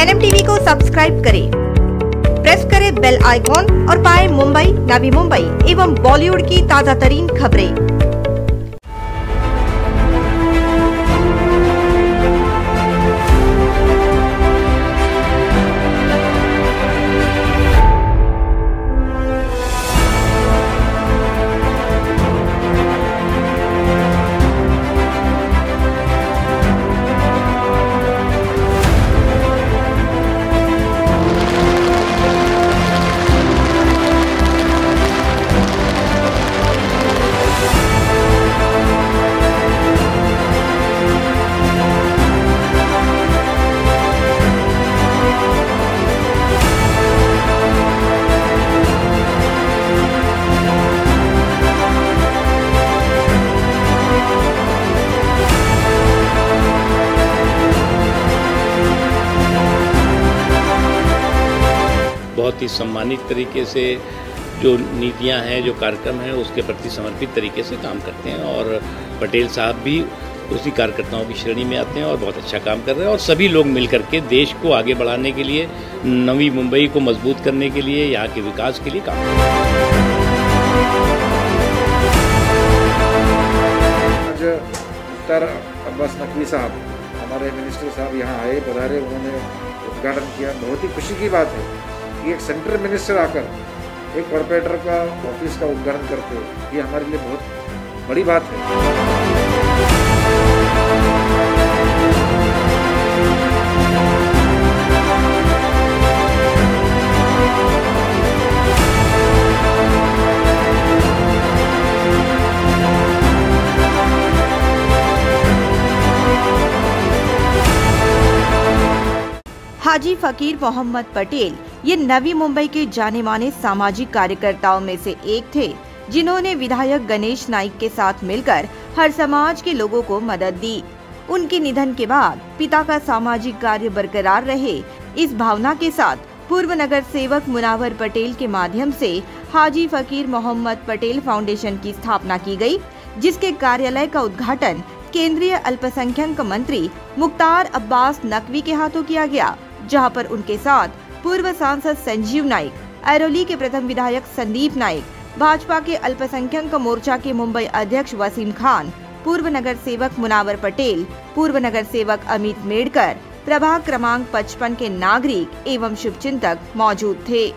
NM TV को subscribe करें, press करें बेल आइकॉन और पाएं मुंबई, नवी मुंबई एवं बॉलीवुड की ताजा तरीन खबरें। बहुत ही सम्मानित तरीके से जो नीतियां हैं, जो कार्यक्रम हैं, उसके प्रति समर्पित तरीके से काम करते हैं और पटेल साहब भी उसी कार्यकर्ताओं की श्रेणी में आते हैं और बहुत अच्छा काम कर रहे हैं और सभी लोग मिलकर के देश को आगे बढ़ाने के लिए, नवी मुंबई को मजबूत करने के लिए, यहाँ के विकास के लिए काम कर रहे हैं। आज मुख्तार अब्बास नकवी साहब, हमारे मिनिस्टर साहब यहाँ आए, पधारे, उन्होंने उद्घाटन किया। बहुत ही खुशी की बात है कि एक सेंट्रल मिनिस्टर आकर एक कॉरपोरेटर का ऑफिस का उद्घाटन करते हैं, ये हमारे लिए बहुत बड़ी बात है। हाजी फकीर मोहम्मद पटेल ये नवी मुंबई के जाने माने सामाजिक कार्यकर्ताओं में से एक थे, जिन्होंने विधायक गणेश नाइक के साथ मिलकर हर समाज के लोगों को मदद दी। उनके निधन के बाद पिता का सामाजिक कार्य बरकरार रहे, इस भावना के साथ पूर्व नगर सेवक मुनावर पटेल के माध्यम से हाजी फकीर मोहम्मद पटेल फाउंडेशन की स्थापना की गई, जिसके कार्यालय का उद्घाटन केंद्रीय अल्पसंख्यक मंत्री मुख्तार अब्बास नकवी के हाथों किया गया, जहां पर उनके साथ पूर्व सांसद संजीव नाइक, ऐरोली के प्रथम विधायक संदीप नाइक, भाजपा के अल्पसंख्यक मोर्चा के मुंबई अध्यक्ष वसीम खान, पूर्व नगर सेवक मुनावर पटेल, पूर्व नगर सेवक अमित मेडकर, प्रभाग क्रमांक 55 के नागरिक एवं शुभचिंतक मौजूद थे।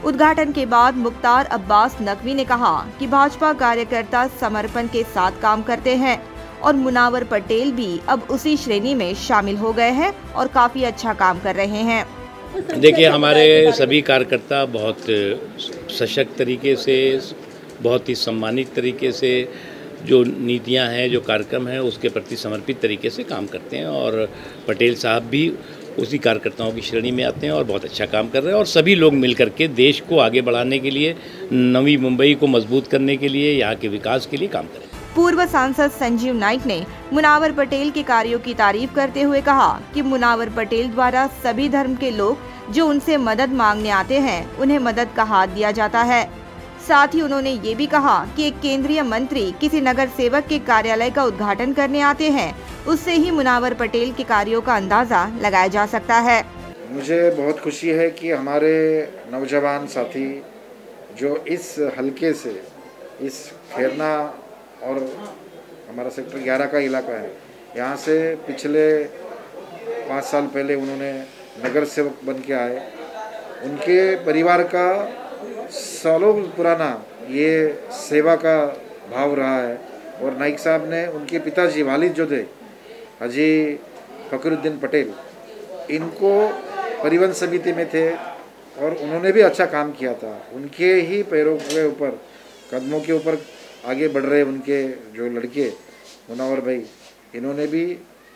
उद्घाटन के बाद मुख्तार अब्बास नकवी ने कहा कि भाजपा कार्यकर्ता समर्पण के साथ काम करते हैं और मुनावर पटेल भी अब उसी श्रेणी में शामिल हो गए हैं और काफी अच्छा काम कर रहे हैं। देखिए, हमारे सभी कार्यकर्ता बहुत सशक्त तरीके से, बहुत ही सम्मानित तरीके से जो नीतियां हैं, जो कार्यक्रम हैं, उसके प्रति समर्पित तरीके से काम करते हैं और पटेल साहब भी उसी कार्यकर्ताओं की श्रेणी में आते हैं और बहुत अच्छा काम कर रहे हैं और सभी लोग मिलकर के देश को आगे बढ़ाने के लिए, नवी मुंबई को मजबूत करने के लिए, यहाँ के विकास के लिए काम कर रहे हैं। पूर्व सांसद संजीव नाइक ने मुनावर पटेल के कार्यों की तारीफ करते हुए कहा कि मुनावर पटेल द्वारा सभी धर्म के लोग जो उनसे मदद मांगने आते हैं, उन्हें मदद का हाथ दिया जाता है। साथ ही उन्होंने ये भी कहा कि एक केंद्रीय मंत्री किसी नगर सेवक के कार्यालय का उद्घाटन करने आते हैं, उससे ही मुनावर पटेल के कार्यों का अंदाजा लगाया जा सकता है। मुझे बहुत खुशी है कि हमारे नौजवान साथी जो इस हलके से, इस खेरना और हमारा सेक्टर 11 का इलाका है, यहाँ से पिछले 5 साल पहले उन्होंने नगर सेवक बन के आए। उनके परिवार का सालों पुराना ये सेवा का भाव रहा है और नाइक साहब ने, उनके पिताजी वालिद जो थे हाजी फकीरुद्दीन पटेल, इनको परिवहन समिति में थे और उन्होंने भी अच्छा काम किया था। उनके ही पैरों के ऊपर, कदमों के ऊपर आगे बढ़ रहे उनके जो लड़के मुनावर भाई, इन्होंने भी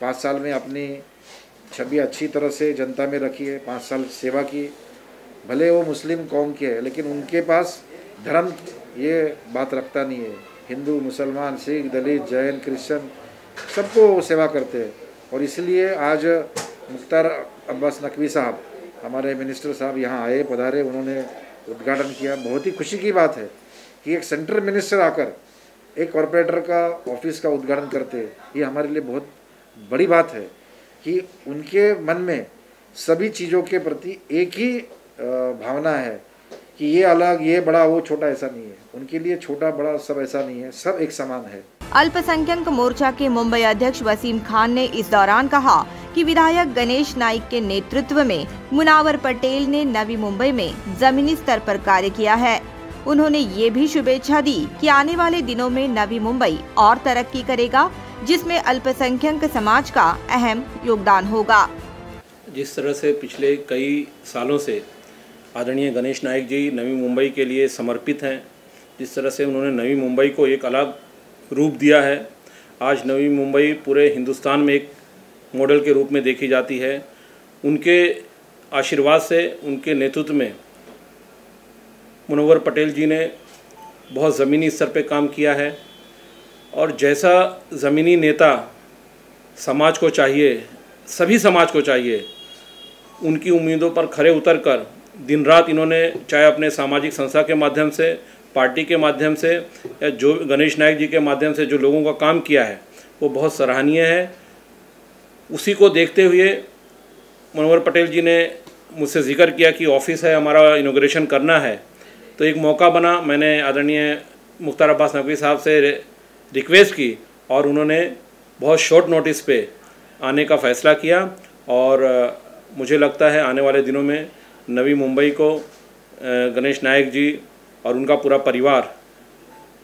5 साल में अपनी छवि अच्छी तरह से जनता में रखी है। 5 साल सेवा की, भले वो मुस्लिम कौम के है, लेकिन उनके पास धर्म ये बात रखता नहीं है। हिंदू, मुसलमान, सिख, दलित, जैन, क्रिश्चियन, सबको वो सेवा करते हैं और इसलिए आज मुख्तार अब्बास नकवी साहब, हमारे मिनिस्टर साहब यहाँ आए, पधारे, उन्होंने उद्घाटन किया। बहुत ही खुशी की बात है कि एक सेंट्रल मिनिस्टर आकर एक कॉरपोरेटर का ऑफिस का उद्घाटन करते हैं, ये हमारे लिए बहुत बड़ी बात है कि उनके मन में सभी चीज़ों के प्रति एक ही भावना है कि ये अलग, ये बड़ा, वो छोटा, ऐसा नहीं है। उनके लिए छोटा बड़ा सब ऐसा नहीं है, सब एक समान है। अल्पसंख्यक मोर्चा के मुंबई अध्यक्ष वसीम खान ने इस दौरान कहा कि विधायक गणेश नाइक के नेतृत्व में मुनावर पटेल ने नवी मुंबई में जमीनी स्तर पर कार्य किया है। उन्होंने ये भी शुभेच्छा दी कि आने वाले दिनों में नवी मुंबई और तरक्की करेगा, जिसमें अल्पसंख्यक समाज का अहम योगदान होगा। जिस तरह से पिछले कई सालों से आदरणीय गणेश नाइक जी नवी मुंबई के लिए समर्पित हैं, जिस तरह से उन्होंने नवी मुंबई को एक अलग रूप दिया है, आज नवी मुंबई पूरे हिंदुस्तान में एक मॉडल के रूप में देखी जाती है। उनके आशीर्वाद से, उनके नेतृत्व में मुनव्वर पटेल जी ने बहुत ज़मीनी स्तर पे काम किया है और जैसा ज़मीनी नेता समाज को चाहिए, सभी समाज को चाहिए, उनकी उम्मीदों पर खरे उतरकर दिन रात इन्होंने चाहे अपने सामाजिक संस्था के माध्यम से, पार्टी के माध्यम से या जो गणेश नाइक जी के माध्यम से जो लोगों का काम किया है वो बहुत सराहनीय है। उसी को देखते हुए मुनव्वर पटेल जी ने मुझसे जिक्र किया कि ऑफिस है हमारा, इनॉग्रेशन करना है, तो एक मौका बना। मैंने आदरणीय मुख्तार अब्बास नकवी साहब से रिक्वेस्ट की और उन्होंने बहुत शॉर्ट नोटिस पे आने का फ़ैसला किया और मुझे लगता है आने वाले दिनों में नवी मुंबई को गणेश नाइक जी और उनका पूरा परिवार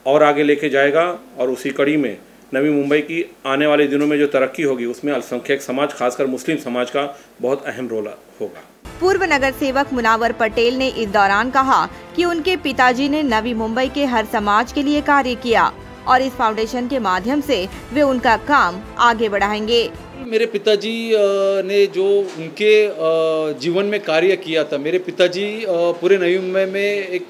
और आगे लेके जाएगा और उसी कड़ी में नवी मुंबई की आने वाले दिनों में जो तरक्की होगी उसमें अल्पसंख्यक समाज, खासकर मुस्लिम समाज का बहुत अहम रोल होगा। पूर्व नगर सेवक मुनावर पटेल ने इस दौरान कहा कि उनके पिताजी ने नवी मुंबई के हर समाज के लिए कार्य किया और इस फाउंडेशन के माध्यम से वे उनका काम आगे बढ़ाएंगे। मेरे पिताजी ने जो उनके जीवन में कार्य किया था, मेरे पिताजी पूरे नवी मुंबई में एक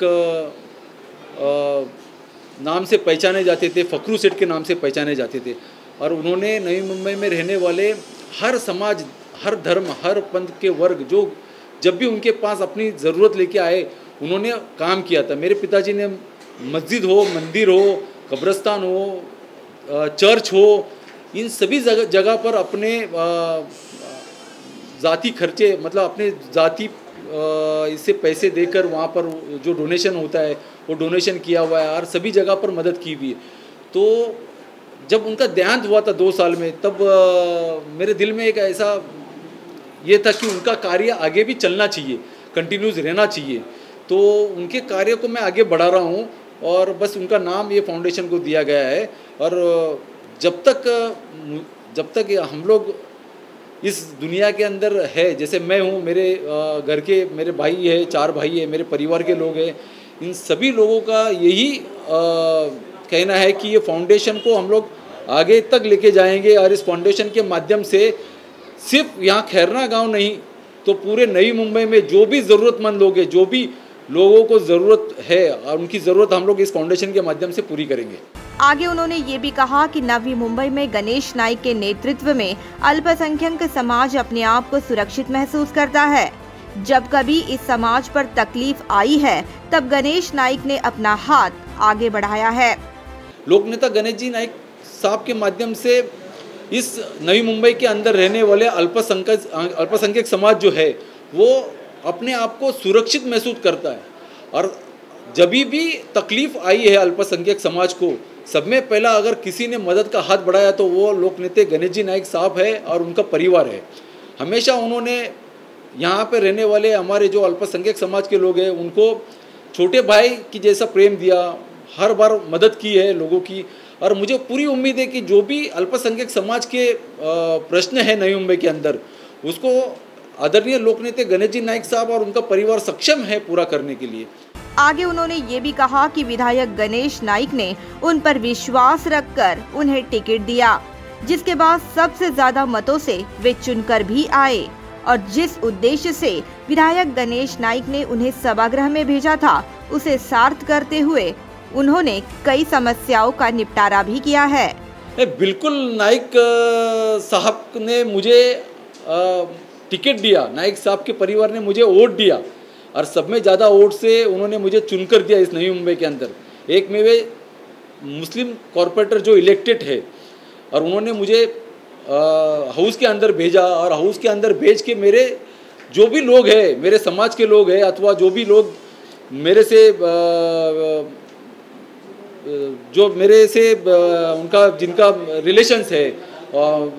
नाम से पहचाने जाते थे, फकरू सेठ के नाम से पहचाने जाते थे और उन्होंने नवी मुंबई में रहने वाले हर समाज, हर धर्म, हर पंथ के वर्ग जो जब भी उनके पास अपनी ज़रूरत लेके आए उन्होंने काम किया था। मेरे पिताजी ने मस्जिद हो, मंदिर हो, कब्रिस्तान हो, चर्च हो, इन सभी जगह पर अपने ज़ाती खर्चे, मतलब अपने ज़ाती इससे पैसे देकर वहाँ पर जो डोनेशन होता है वो डोनेशन किया हुआ है और सभी जगह पर मदद की हुई है। तो जब उनका देहांत हुआ था 2 साल में, तब मेरे दिल में एक ऐसा ये था कि उनका कार्य आगे भी चलना चाहिए, कंटिन्यूस रहना चाहिए। तो उनके कार्य को मैं आगे बढ़ा रहा हूँ और बस उनका नाम ये फाउंडेशन को दिया गया है और जब तक हम लोग इस दुनिया के अंदर है, जैसे मैं हूँ, मेरे घर के मेरे भाई है, 4 भाई है, मेरे परिवार के लोग हैं, इन सभी लोगों का यही कहना है कि ये फाउंडेशन को हम लोग आगे तक लेके जाएंगे और इस फाउंडेशन के माध्यम से सिर्फ यहाँ खैरना गांव नहीं तो पूरे नई मुंबई में जो भी ज़रूरतमंद लोग हैं, जो भी लोगों को ज़रूरत है और उनकी ज़रूरत हम लोग इस फाउंडेशन के माध्यम से पूरी करेंगे। आगे उन्होंने ये भी कहा कि नवी मुंबई में गणेश नाइक के नेतृत्व में अल्पसंख्यक समाज अपने आप को सुरक्षित महसूस करता है। जब कभी इस समाज पर तकलीफ आई है तब गणेश नाइक ने अपना हाथ आगे बढ़ाया है। लोक नेता गणेश जी नाइक साहब के माध्यम से इस नवी मुंबई के अंदर रहने वाले अल्पसंख्यक समाज जो है वो अपने आप को सुरक्षित महसूस करता है और जब भी तकलीफ आई है अल्पसंख्यक समाज को, सब में पहला अगर किसी ने मदद का हाथ बढ़ाया तो वो लोक नेता गणेश जी नाइक साहब है और उनका परिवार है। हमेशा उन्होंने यहाँ पे रहने वाले हमारे जो अल्पसंख्यक समाज के लोग हैं उनको छोटे भाई की जैसा प्रेम दिया, हर बार मदद की है लोगों की और मुझे पूरी उम्मीद है कि जो भी अल्पसंख्यक समाज के प्रश्न है नई मुंबई के अंदर उसको आदरणीय लोक नेता गणेश जी नाइक साहब और उनका परिवार सक्षम है पूरा करने के लिए। आगे उन्होंने ये भी कहा कि विधायक गणेश नाइक ने उन पर विश्वास रखकर उन्हें टिकट दिया, जिसके बाद सबसे ज्यादा मतों से वे चुनकर भी आए और जिस उद्देश्य से विधायक गणेश नाइक ने उन्हें सभागृह में भेजा था उसे सार्थ करते हुए उन्होंने कई समस्याओं का निपटारा भी किया है। बिल्कुल, नाइक साहब ने मुझे टिकट दिया, नाइक साहब के परिवार ने मुझे वोट दिया और सब में ज़्यादा वोट से उन्होंने मुझे चुनकर दिया इस नई मुंबई के अंदर। एक में वे मुस्लिम कॉरपोरेटर जो इलेक्टेड है और उन्होंने मुझे हाउस के अंदर भेजा और हाउस के अंदर भेज के मेरे जो भी लोग हैं, मेरे समाज के लोग हैं अथवा जो भी लोग मेरे से उनका जिनका रिलेशंस है,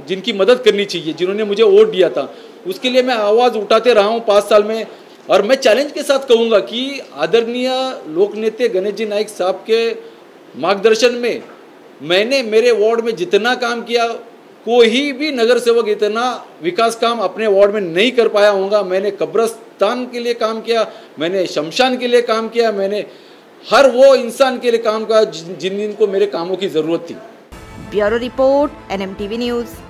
जिनकी मदद करनी चाहिए, जिन्होंने मुझे वोट दिया था, उसके लिए मैं आवाज़ उठाते रहा हूँ 5 साल में। और मैं चैलेंज के साथ कहूँगा कि आदरणीय लोक नेता गणेश जी नाइक साहब के मार्गदर्शन में मैंने मेरे वार्ड में जितना काम किया, कोई भी नगर सेवक इतना विकास काम अपने वार्ड में नहीं कर पाया होगा। मैंने कब्रस्तान के लिए काम किया, मैंने शमशान के लिए काम किया, मैंने हर वो इंसान के लिए काम किया जिनको मेरे कामों की ज़रूरत थी। Bureau report, NMTV news.